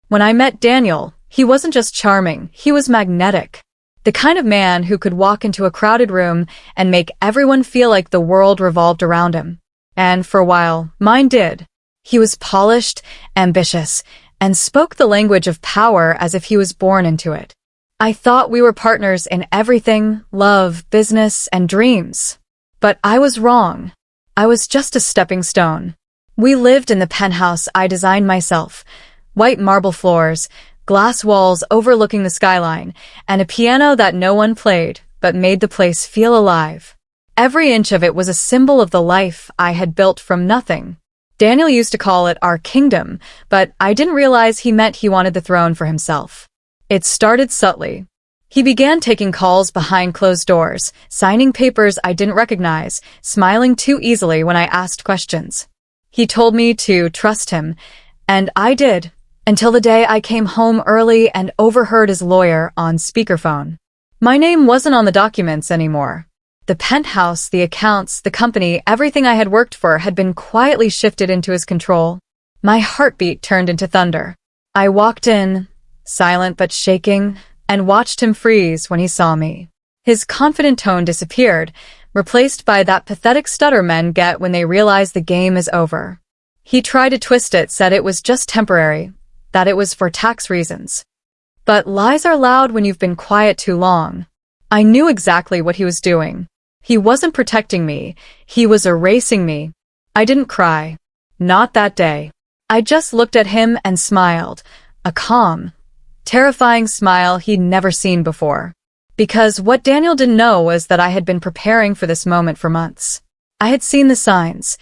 When I met Daniel, he wasn't just charming, he was magnetic. The kind of man who could walk into a crowded room and make everyone feel like the world revolved around him. And for a while, mine did. He was polished, ambitious, and spoke the language of power as if he was born into it. I thought we were partners in everything, love, business, and dreams. But I was wrong. I was just a stepping stone. We lived in the penthouse I designed myself. White marble floors, glass walls overlooking the skyline, and a piano that no one played, but made the place feel alive. Every inch of it was a symbol of the life I had built from nothing. Daniel used to call it our kingdom, but I didn't realize he meant he wanted the throne for himself. It started subtly. He began taking calls behind closed doors, signing papers I didn't recognize, smiling too easily when I asked questions. He told me to trust him, and I did, until the day I came home early and overheard his lawyer on speakerphone. My name wasn't on the documents anymore. The penthouse, the accounts, the company, everything I had worked for had been quietly shifted into his control. My heartbeat turned into thunder. I walked in, silent but shaking, and watched him freeze when he saw me. His confident tone disappeared, replaced by that pathetic stutter men get when they realize the game is over. He tried to twist it, said it was just temporary, that it was for tax reasons. But lies are loud when you've been quiet too long. I knew exactly what he was doing. He wasn't protecting me, he was erasing me. I didn't cry. Not that day. I just looked at him and smiled, a calm, terrifying smile he'd never seen before. Because what Daniel didn't know was that I had been preparing for this moment for months. I had seen the signs,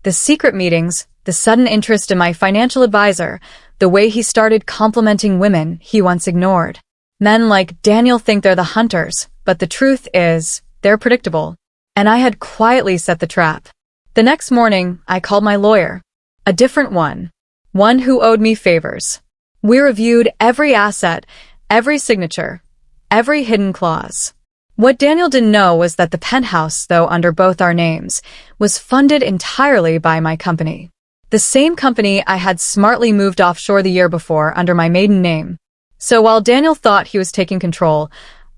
the secret meetings, the sudden interest in my financial advisor, the way he started complimenting women he once ignored. Men like Daniel think they're the hunters, but the truth is, they're predictable. And I had quietly set the trap. The next morning, I called my lawyer. A different one. One who owed me favors. We reviewed every asset, every signature, every hidden clause. What Daniel didn't know was that the penthouse, though under both our names, was funded entirely by my company. The same company I had smartly moved offshore the year before under my maiden name. So while Daniel thought he was taking control,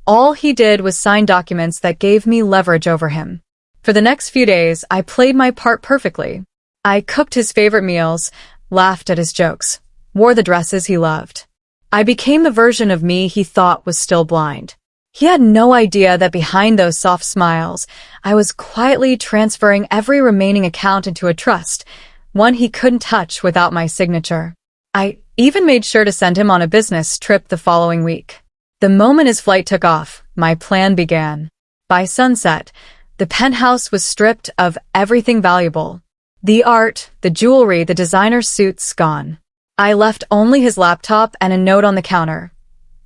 all he did was sign documents that gave me leverage over him. For the next few days, I played my part perfectly. I cooked his favorite meals, laughed at his jokes, wore the dresses he loved. I became the version of me he thought was still blind. He had no idea that behind those soft smiles, I was quietly transferring every remaining account into a trust, one he couldn't touch without my signature. I even made sure to send him on a business trip the following week. The moment his flight took off, my plan began. By sunset, the penthouse was stripped of everything valuable. The art, the jewelry, the designer suits gone. I left only his laptop and a note on the counter.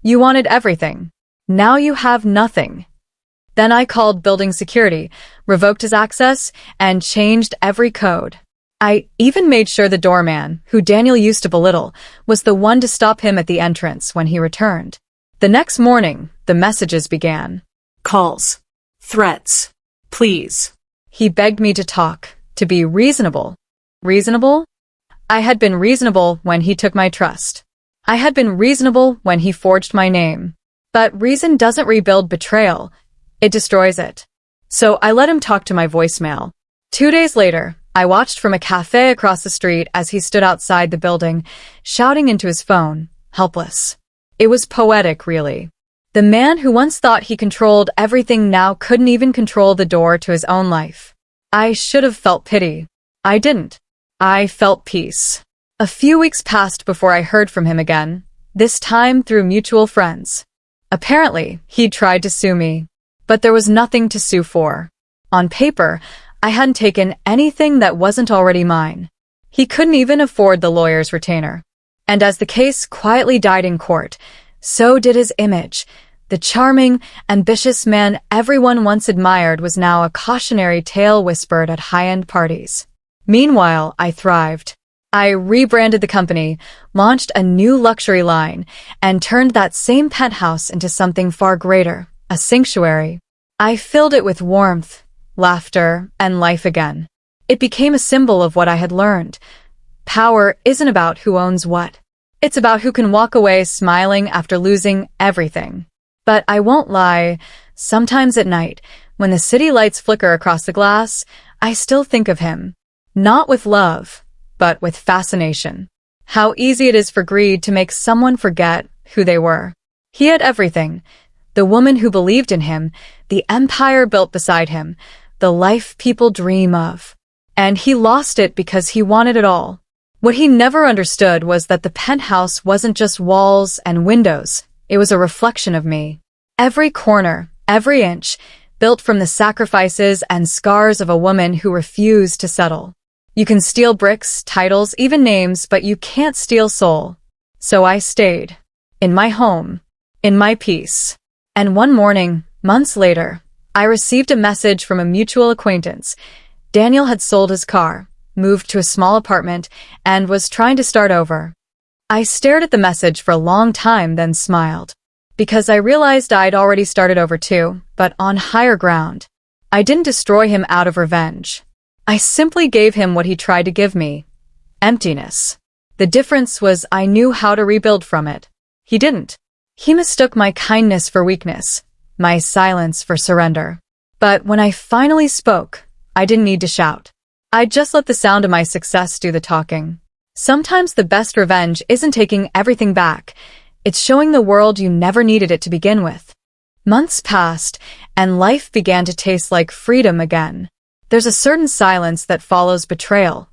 You wanted everything. Now you have nothing. Then I called building security, revoked his access, and changed every code. I even made sure the doorman, who Daniel used to belittle, was the one to stop him at the entrance when he returned. The next morning, the messages began. Calls. Threats. Please. He begged me to talk, to be reasonable. Reasonable? I had been reasonable when he took my trust. I had been reasonable when he forged my name. But reason doesn't rebuild betrayal. It destroys it. So I let him talk to my voicemail. 2 days later, I watched from a cafe across the street as he stood outside the building, shouting into his phone, helpless. It was poetic, really. The man who once thought he controlled everything now couldn't even control the door to his own life. I should have felt pity. I didn't. I felt peace. A few weeks passed before I heard from him again, this time through mutual friends. Apparently, he'd tried to sue me, but there was nothing to sue for. On paper, I hadn't taken anything that wasn't already mine. He couldn't even afford the lawyer's retainer. And as the case quietly died in court, so did his image. The charming, ambitious man everyone once admired was now a cautionary tale whispered at high-end parties. Meanwhile, I thrived. I rebranded the company, launched a new luxury line, and turned that same penthouse into something far greater, a sanctuary. I filled it with warmth, laughter, and life again. It became a symbol of what I had learned. Power isn't about who owns what. It's about who can walk away smiling after losing everything. But I won't lie, sometimes at night, when the city lights flicker across the glass, I still think of him. Not with love, but with fascination. How easy it is for greed to make someone forget who they were. He had everything. The woman who believed in him, the empire built beside him, the life people dream of. And he lost it because he wanted it all. What he never understood was that the penthouse wasn't just walls and windows, it was a reflection of me. Every corner, every inch, built from the sacrifices and scars of a woman who refused to settle. You can steal bricks, titles, even names, but you can't steal soul. So I stayed. In my home. In my peace. And one morning, months later, I received a message from a mutual acquaintance. Daniel had sold his car, moved to a small apartment, and was trying to start over. I stared at the message for a long time, then smiled. Because I realized I'd already started over too, but on higher ground. I didn't destroy him out of revenge. I simply gave him what he tried to give me. Emptiness. The difference was I knew how to rebuild from it. He didn't. He mistook my kindness for weakness, my silence for surrender. But when I finally spoke, I didn't need to shout. I just let the sound of my success do the talking. Sometimes the best revenge isn't taking everything back. It's showing the world you never needed it to begin with. Months passed, and life began to taste like freedom again. There's a certain silence that follows betrayal.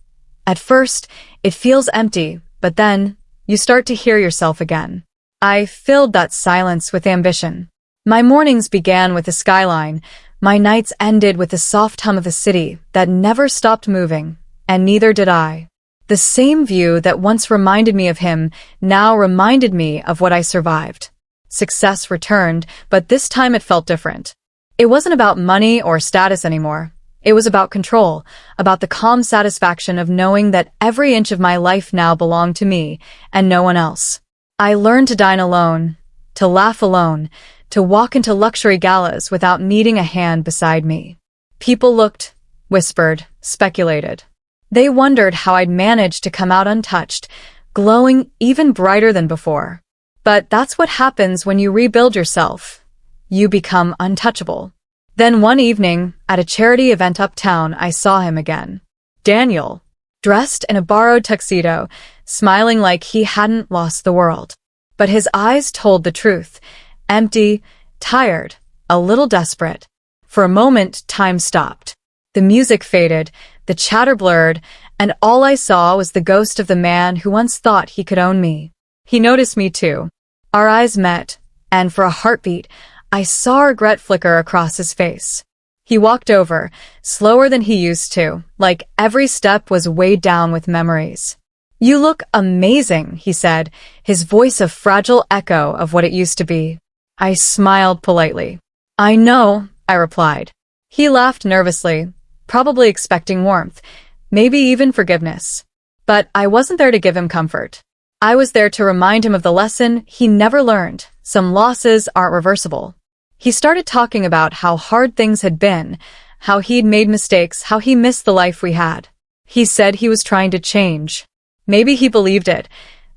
At first, it feels empty, but then, you start to hear yourself again. I filled that silence with ambition. My mornings began with the skyline. My nights ended with the soft hum of the city that never stopped moving, and neither did I. The same view that once reminded me of him now reminded me of what I survived. Success returned, but this time it felt different. It wasn't about money or status anymore. It was about control, about the calm satisfaction of knowing that every inch of my life now belonged to me and no one else. I learned to dine alone, to laugh alone, to walk into luxury galas without needing a hand beside me. People looked, whispered, speculated. They wondered how I'd managed to come out untouched, glowing even brighter than before. But that's what happens when you rebuild yourself. You become untouchable. Then one evening, at a charity event uptown, I saw him again. Daniel, dressed in a borrowed tuxedo, smiling like he hadn't lost the world. But his eyes told the truth. Empty, tired, a little desperate. For a moment, time stopped. The music faded, the chatter blurred, and all I saw was the ghost of the man who once thought he could own me. He noticed me too. Our eyes met, and for a heartbeat, I saw regret flicker across his face. He walked over, slower than he used to, like every step was weighed down with memories. "You look amazing," he said, his voice a fragile echo of what it used to be. I smiled politely. "I know," I replied. He laughed nervously, probably expecting warmth, maybe even forgiveness. But I wasn't there to give him comfort. I was there to remind him of the lesson he never learned. Some losses aren't reversible. He started talking about how hard things had been, how he'd made mistakes, how he missed the life we had. He said he was trying to change. Maybe he believed it.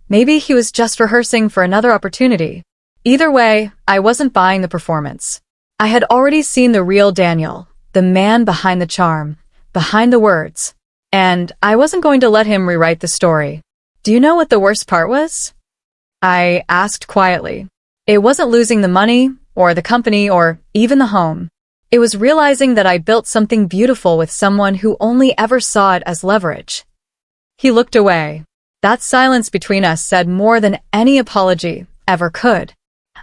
Maybe he was just rehearsing for another opportunity. Either way, I wasn't buying the performance. I had already seen the real Daniel, the man behind the charm, behind the words. And I wasn't going to let him rewrite the story. "Do you know what the worst part was?" I asked quietly. It wasn't losing the money, or the company, or even the home. It was realizing that I built something beautiful with someone who only ever saw it as leverage. He looked away. That silence between us said more than any apology ever could.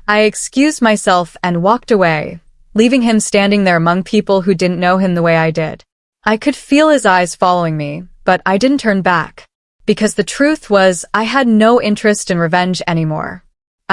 I excused myself and walked away, leaving him standing there among people who didn't know him the way I did. I could feel his eyes following me, but I didn't turn back. Because the truth was, I had no interest in revenge anymore.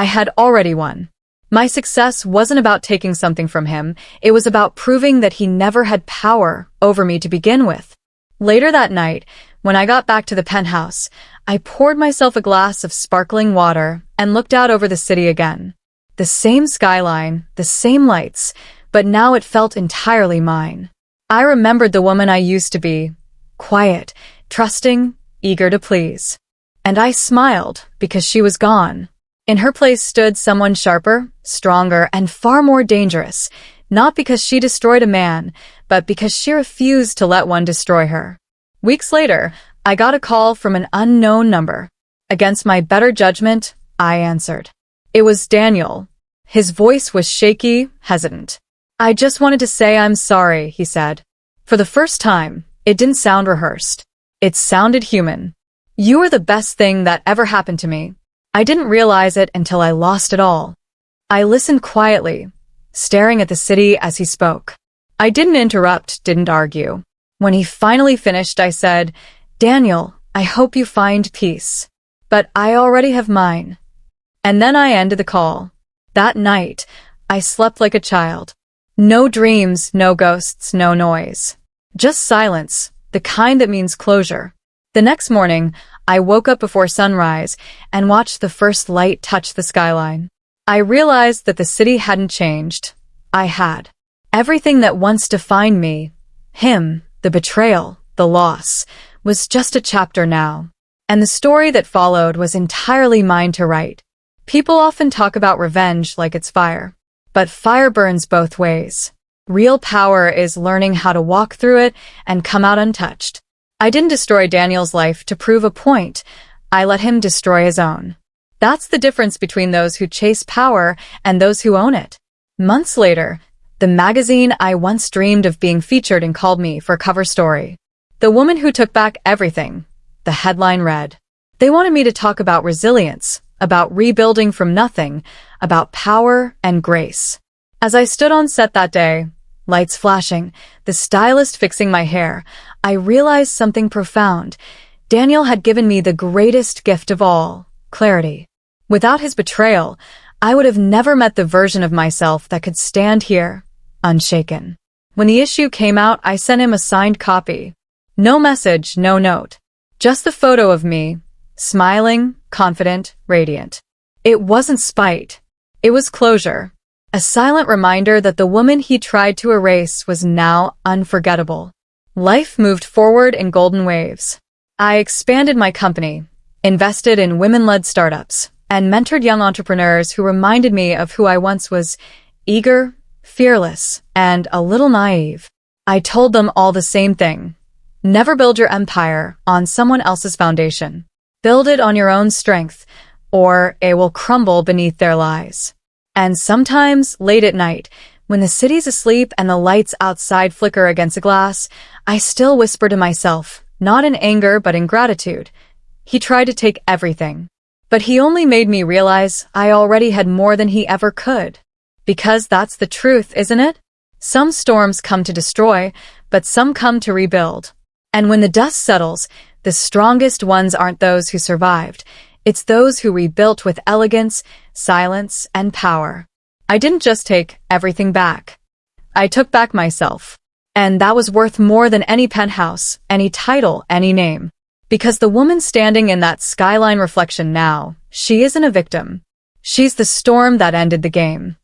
I had already won. My success wasn't about taking something from him, it was about proving that he never had power over me to begin with. Later that night, when I got back to the penthouse, I poured myself a glass of sparkling water and looked out over the city again. The same skyline, the same lights, but now it felt entirely mine. I remembered the woman I used to be, quiet, trusting, eager to please. And I smiled, because she was gone. In her place stood someone sharper, stronger, and far more dangerous, not because she destroyed a man, but because she refused to let one destroy her. Weeks later, I got a call from an unknown number. Against my better judgment, I answered. It was Daniel. His voice was shaky, hesitant. "I just wanted to say I'm sorry," he said. For the first time, it didn't sound rehearsed. It sounded human. "You were the best thing that ever happened to me. I didn't realize it until I lost it all." I listened quietly, staring at the city as he spoke. I didn't interrupt, didn't argue. When he finally finished, I said, "Daniel, I hope you find peace. But I already have mine." And then I ended the call. That night, I slept like a child. No dreams, no ghosts, no noise. Just silence, the kind that means closure. The next morning, I woke up before sunrise and watched the first light touch the skyline. I realized that the city hadn't changed. I had. Everything that once defined me, him, the betrayal, the loss, was just a chapter now. And the story that followed was entirely mine to write. People often talk about revenge like it's fire. But fire burns both ways. Real power is learning how to walk through it and come out untouched. I didn't destroy Daniel's life to prove a point. I let him destroy his own. That's the difference between those who chase power and those who own it. Months later, the magazine I once dreamed of being featured in called me for a cover story. "The Woman Who Took Back Everything," the headline read. They wanted me to talk about resilience, about rebuilding from nothing, about power and grace. As I stood on set that day, lights flashing, the stylist fixing my hair, I realized something profound. Daniel had given me the greatest gift of all, clarity. Without his betrayal, I would have never met the version of myself that could stand here, unshaken. When the issue came out, I sent him a signed copy. No message, no note. Just the photo of me, smiling, confident, radiant. It wasn't spite. It was closure. A silent reminder that the woman he tried to erase was now unforgettable. Life moved forward in golden waves. I expanded my company, invested in women-led startups, and mentored young entrepreneurs who reminded me of who I once was: eager, fearless, and a little naive. I told them all the same thing. Never build your empire on someone else's foundation. Build it on your own strength, or it will crumble beneath their lies. And sometimes, late at night, when the city's asleep and the lights outside flicker against a glass, I still whisper to myself, not in anger but in gratitude. He tried to take everything. But he only made me realize I already had more than he ever could. Because that's the truth, isn't it? Some storms come to destroy, but some come to rebuild. And when the dust settles, the strongest ones aren't those who survived. It's those who rebuilt with elegance, silence, and power. I didn't just take everything back. I took back myself. And that was worth more than any penthouse, any title, any name. Because the woman standing in that skyline reflection now, she isn't a victim. She's the storm that ended the game.